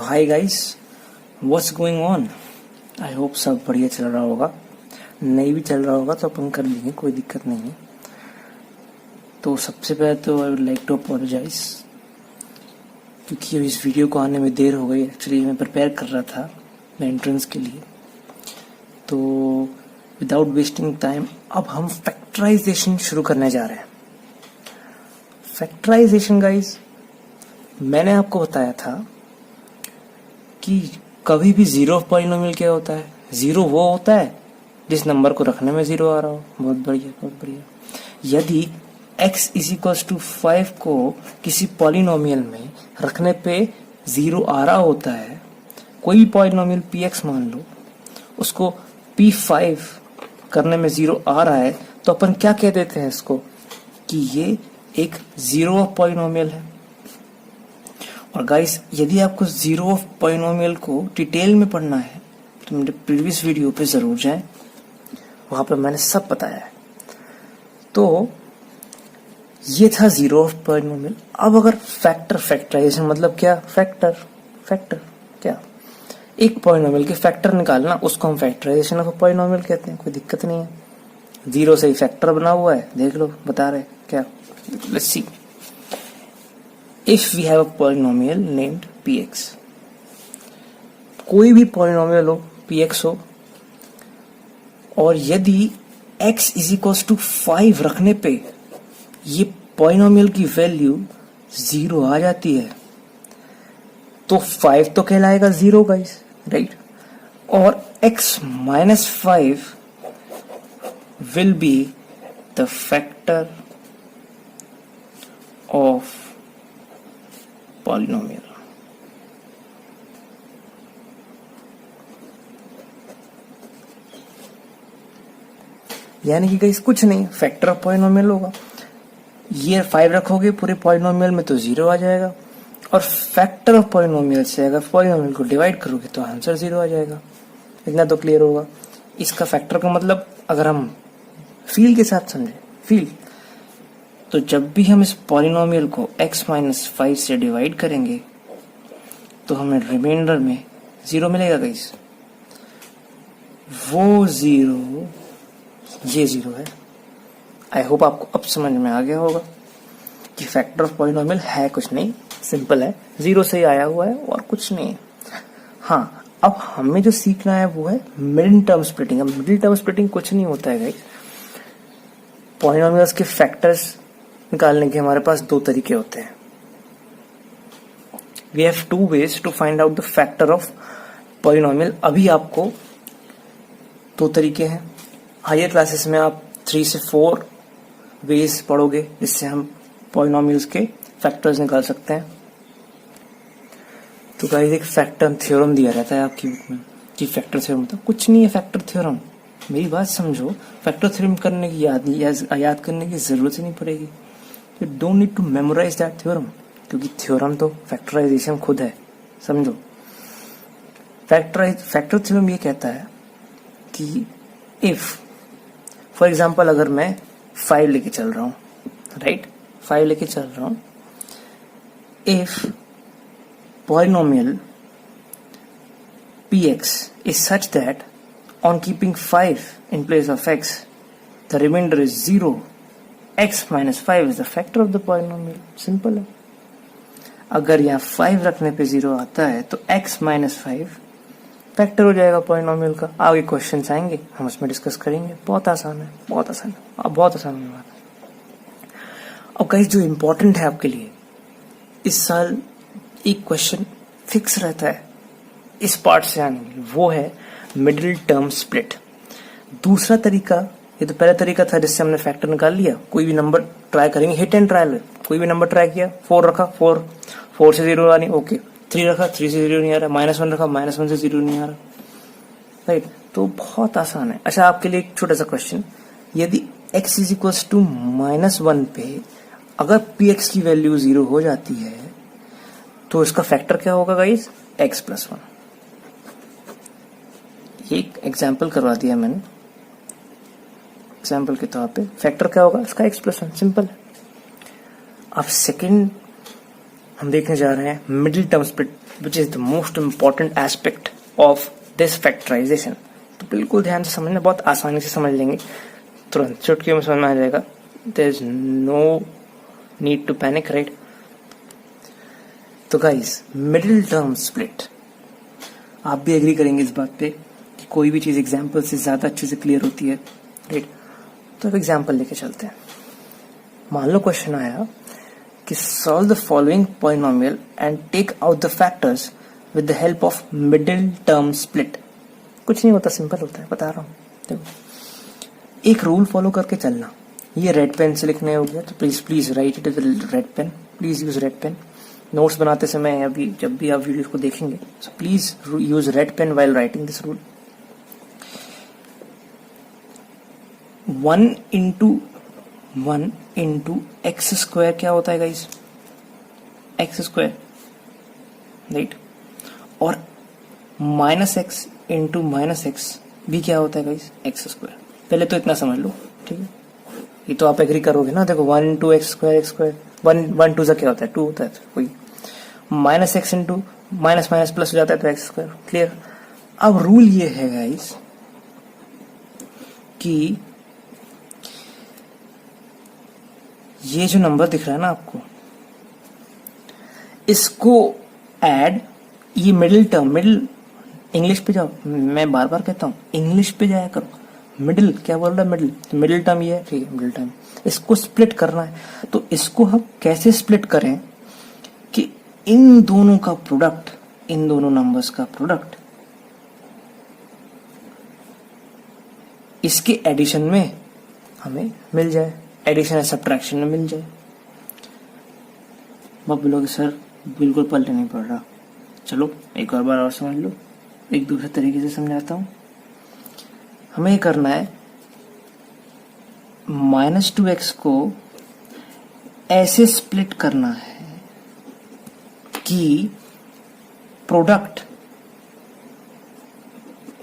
Hi guys, what's going on. I hope सब बढ़िया चल रहा होगा। नहीं भी चल रहा होगा तो अपन कर लेंगे, कोई दिक्कत नहीं है। तो सबसे पहले तो I would like to apologise, क्योंकि इस वीडियो को आने में देर हो गई। एक्चुअली मैं प्रिपेयर कर रहा था मैं एंट्रेंस के लिए। तो विदाउट वेस्टिंग टाइम अब हम फैक्टराइजेशन शुरू करने जा रहे हैं। फैक्टराइजेशन गाइस, मैंने आपको बताया था कि कभी भी जीरो ऑफ पॉलिनोमियल क्या होता है। जीरो वो होता है जिस नंबर को रखने में जीरो आ रहा हो। बहुत बढ़िया, बहुत बढ़िया। यदि x इज इक्वल्स टू 5 को किसी पॉलिनोमियल में रखने पे जीरो आ रहा होता है, कोई भी पॉलिनोमियल px मान लो, उसको p5 करने में जीरो आ रहा है, तो अपन क्या कह देते हैं इसको कि ये एक जीरो ऑफ पॉलिनोमियल है। और गाइस, यदि आपको जीरो ऑफ पॉलिनोमियल को डिटेल में पढ़ना है तो मेरे प्रीवियस वीडियो पे जरूर जाएं, वहां पर मैंने सब बताया है। तो ये था जीरो ऑफ पॉलिनोमियल। अब अगर फैक्टराइजेशन मतलब क्या, फैक्टर क्या, एक पॉलिनोमियल के फैक्टर निकालना, उसको हम फैक्टराइजेशन ऑफ पॉलिनोमियल कहते हैं। कोई दिक्कत नहीं है। जीरो से ही फैक्टर बना हुआ है, देख लो बता रहे क्या। Let's see, if we have a polynomial named px, कोई भी पॉलिनोमियल हो, px हो, और यदि x इज इक्वल्स टू 5 रखने पे ये पॉलिनोमियल की वैल्यू जीरो आ जाती है, तो 5 तो कहलाएगा जीरो गाइस, राइट। और x minus 5 will be the factor of polynomial. यानी कि गाइस कुछ नहीं, फैक्टर ऑफ पॉलिनोमियल होगा। ये 5 रखोगे पूरे पॉलिनोमियल में तो जीरो आ जाएगा, और फैक्टर ऑफ पॉलिनोमियल से अगर पॉलिनोमियल को डिवाइड करोगे तो आंसर जीरो आ जाएगा। इतना तो क्लियर होगा। इसका फैक्टर का मतलब अगर हम फील के साथ समझे, फील, तो जब भी हम इस पॉलिनोमियल को x माइनस 5 से डिवाइड करेंगे तो हमें रिमाइंडर में जीरो मिलेगा गाइस। वो जीरो, ये जीरो है। आई होप आपको अब समझ में आ गया होगा कि फैक्टर ऑफ पॉलिनोमियल है कुछ नहीं, सिंपल है, जीरो से ही आया हुआ है और कुछ नहीं है। हाँ, अब हमें जो सीखना है वो है मिडिल टर्म स्प्लिटिंग। अब मिडिल टर्म स्प्लिटिंग कुछ नहीं होता है गाइस। पॉलिनोमियल्स के फैक्टर्स निकालने के हमारे पास दो तरीके होते हैं। We have two ways to find out the factor of polynomial. अभी आपको दो तरीके हैं। हायर क्लासेस में आप 3 से 4 वेज पढ़ोगे जिससे हम पॉलिनोमियल्स के फैक्टर्स निकाल सकते हैं। तो गाइस, एक फैक्टर थ्योरम दिया रहता है आपकी बुक में कि फैक्टर थ्योरम मतलब कुछ नहीं है। फैक्टर थ्योरम, मेरी बात समझो, फैक्टर थ्योरम करने की याद करने की जरूरत ही नहीं पड़ेगी। You don't need to memorise that theorem, क्योंकि थ्योरम तो फैक्टराइजेशन खुद है, समझो। फैक्टर थ्योरम ये कहता है कि इफ फॉर एग्जाम्पल अगर मैं 5 लेके चल रहा हूं, राइट, 5 लेके चल रहा हूं, if polynomial px is such that on keeping 5 in place of x the remainder is 0, x minus 5 is the factor of the polynomial। Simple है। अगर यहाँ 5 रखने पे 0 आता है तो x माइनस 5 फैक्टर हो जाएगा पॉलिनोमियल का। आगे क्वेश्चंस आएंगे, हम उसमें डिस्कस करेंगे। बहुत आसान है, बहुत आसान है, अब बहुत आसान होने वाला है। अब गाइस, जो इम्पोर्टेंट है आपके लिए, इस साल एक क्वेश्चन फिक्स रहता है इस पार्ट से आने के लिए, वो है मिडिल टर्म स्प्लिट। दूसरा तरीका, ये तो पहला तरीका था जिससे हमने फैक्टर निकाल लिया। कोई भी नंबर ट्राई करेंगे, हिट एंड ट्रायल। कोई भी नंबर ट्राई किया, 4 रखा, 4 से 0 आनी, ओके। 3 रखा, 3 से 0 नहीं आ रहा। -1 रखा, -1 से 0 नहीं आ रहा, राइट। तो बहुत आसान है। अच्छा, आपके लिए एक छोटा सा क्वेश्चन, यदि x इज इक्वल्स टू -1 पे अगर px की वैल्यू 0 हो जाती है तो इसका फैक्टर क्या होगा गाइस, x प्लस 1। एक एग्जाम्पल करवा दिया मैंने, एग्जाम्पल के तौर पे फैक्टर क्या होगा इसका, x प्लस 1, सिंपल है। अब सेकंड हम देखने जा रहे हैं middle term split which is the most important aspect of this factorisation. तो बिल्कुल ध्यान से समझना, बहुत आसानी से समझ लेंगे, तुरंत चुटकी में समझ में आ जाएगा। There is no need to panic, right. तो गाइस मिडिल टर्म स्प्लिट, आप भी एग्री करेंगे इस बात पे कि कोई भी चीज एग्जाम्पल से ज्यादा अच्छे से क्लियर होती है, राइट। तो अब एग्जाम्पल लेके चलते हैं। मान लो क्वेश्चन आया कि solve the following polynomial and take out the factors with the help of middle term split. कुछ नहीं होता, सिंपल होता है, बता रहा हूँ। देखो एक रूल फॉलो करके चलना। ये रेड पेन से लिखने हो गया, तो please write it with red pen, please use red pen. Notes बनाते समय अभी जब भी आप वीडियो को देखेंगे, so please use red pen while writing this rule. 1 into x square क्या होता है गाइस? X square, right. और minus x into minus x भी क्या होता है गाइस? X square. पहले तो इतना समझ लो, ठीक है। ये तो आप एग्री करोगे ना। देखो 1 इंटू एक्स स्क्वायर, 1 टू सा क्या होता है? 2 होता है। वही minus x into minus minus plus हो जाता है तो एक्स स्क्वायर। क्लियर। अब रूल ये है गाइस कि ये जो नंबर दिख रहा है ना आपको, इसको ऐड, ये मिडिल टर्म, मिडिल इंग्लिश पे जाओ, मैं बार बार कहता हूं इंग्लिश पे जाया करो। मिडिल क्या बोल रहा है? मिडिल, तो मिडिल टर्म ये है, ठीक है, मिडिल टर्म। इसको स्प्लिट करना है, तो इसको हम कैसे स्प्लिट करें कि इन दोनों का प्रोडक्ट, इन दोनों नंबर्स का प्रोडक्ट इसके एडिशन में हमें मिल जाए, एडिशन या सब्ट्रैक्शन में मिल जाए। अब बोलोगे सर बिल्कुल पलटे नहीं पड़ रहा। चलो एक और समझ लो, एक दूसरे तरीके से समझाता हूं। हमें ये करना है, -2x को ऐसे स्प्लिट करना है कि प्रोडक्ट,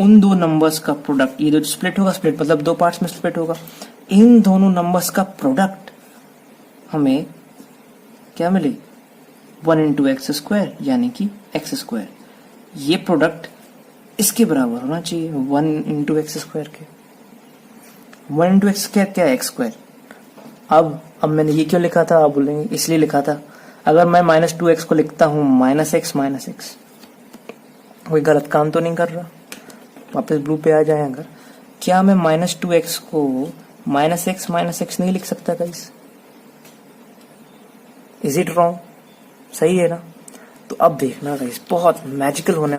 उन दो नंबर्स का प्रोडक्ट, ये जो स्प्लिट होगा, स्प्लिट मतलब दो पार्ट्स में स्प्लिट होगा, इन दोनों नंबर्स का प्रोडक्ट हमें क्या मिले? 1 इंटू एक्स स्क्वायर, यानी कि एक्स स्क्वायर। ये प्रोडक्ट इसके बराबर होना चाहिए 1 इंटू एक्स स्क्वायर के। 1 इंटू एक्स क्या है? X square. अब मैंने ये क्यों लिखा था? आप बोलेंगे इसलिए लिखा था। अगर मैं -2x को लिखता हूं -x, कोई गलत काम तो नहीं कर रहा? वापस ब्लू पे आ जाए। अगर क्या मैं -2x को -x नहीं लिख सकता गाइस? Is it wrong? सही है ना? तो अब देखना गाइस, बहुत मैजिकल होने